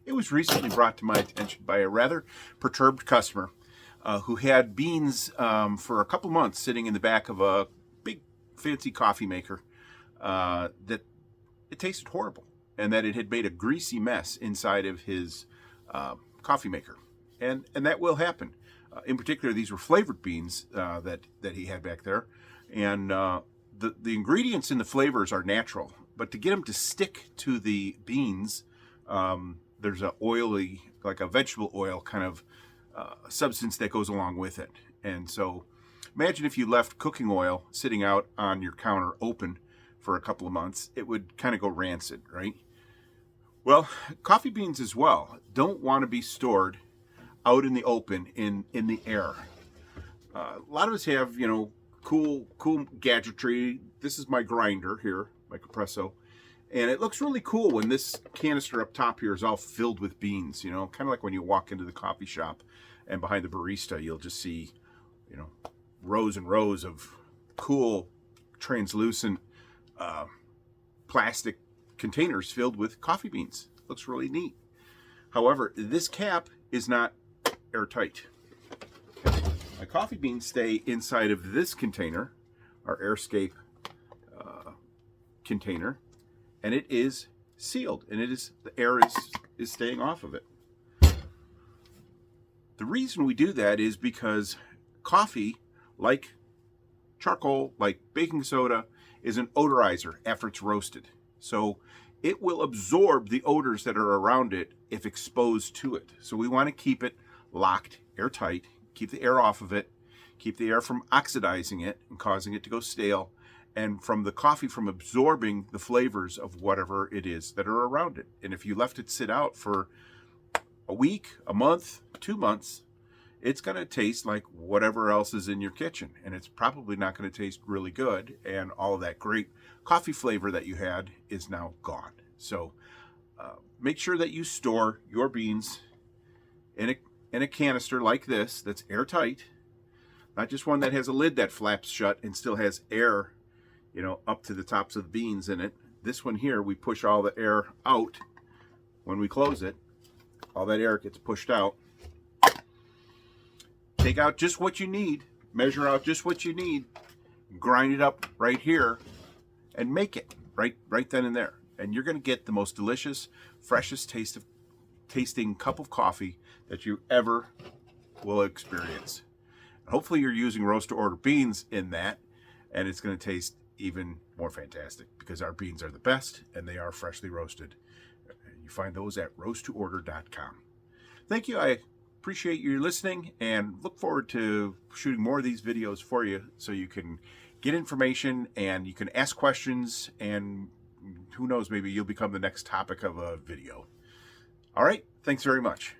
It was recently brought to my attention by a rather perturbed customer who had beans for a couple months sitting in the back of a big fancy coffee maker that it tasted horrible and that it had made a greasy mess inside of his coffee maker. And that will happen. In particular, these were flavored beans that he had back there. And the ingredients in the flavors are natural, but to get them to stick to the beans, there's a oily, like a vegetable oil kind of substance that goes along with it. And so imagine if you left cooking oil sitting out on your counter open for a couple of months, it would kind of go rancid, right? Well, coffee beans as well don't want to be stored out in the open in the air. A lot of us have, cool gadgetry. This is my grinder here, my Compresso. And it looks really cool when this canister up top here is all filled with beans, kind of like when you walk into the coffee shop and behind the barista, you'll just see, rows and rows of cool, translucent plastic containers filled with coffee beans. Looks really neat. However, this cap is not airtight. My coffee beans stay inside of this container, our Airscape container, and it is sealed, and the air is staying off of it. The reason we do that is because coffee, like charcoal, like baking soda, is an odorizer after it's roasted. So it will absorb the odors that are around it if exposed to it. So we want to keep it locked, airtight, keep the air off of it, keep the air from oxidizing it and causing it to go stale, and from the coffee from absorbing the flavors of whatever it is that are around it. And if you left it sit out for a week, a month, 2 months, it's going to taste like whatever else is in your kitchen. And it's probably not going to taste really good. And all of that great coffee flavor that you had is now gone. So make sure that you store your beans in a canister like this that's airtight. Not just one that has a lid that flaps shut and still has air, up to the tops of the beans in it. This one here, we push all the air out when we close it. All that air gets pushed out. Take out just what you need, measure out just what you need, grind it up right here, and make it right then and there. And you're going to get the most delicious, freshest tasting cup of coffee that you ever will experience. Hopefully you're using Roast2Order beans in that, and it's going to taste even more fantastic because our beans are the best and they are freshly roasted. You find those at roast2order.com. Thank you. I appreciate you listening and look forward to shooting more of these videos for you so you can get information and you can ask questions, and who knows, maybe you'll become the next topic of a video. All right. Thanks very much.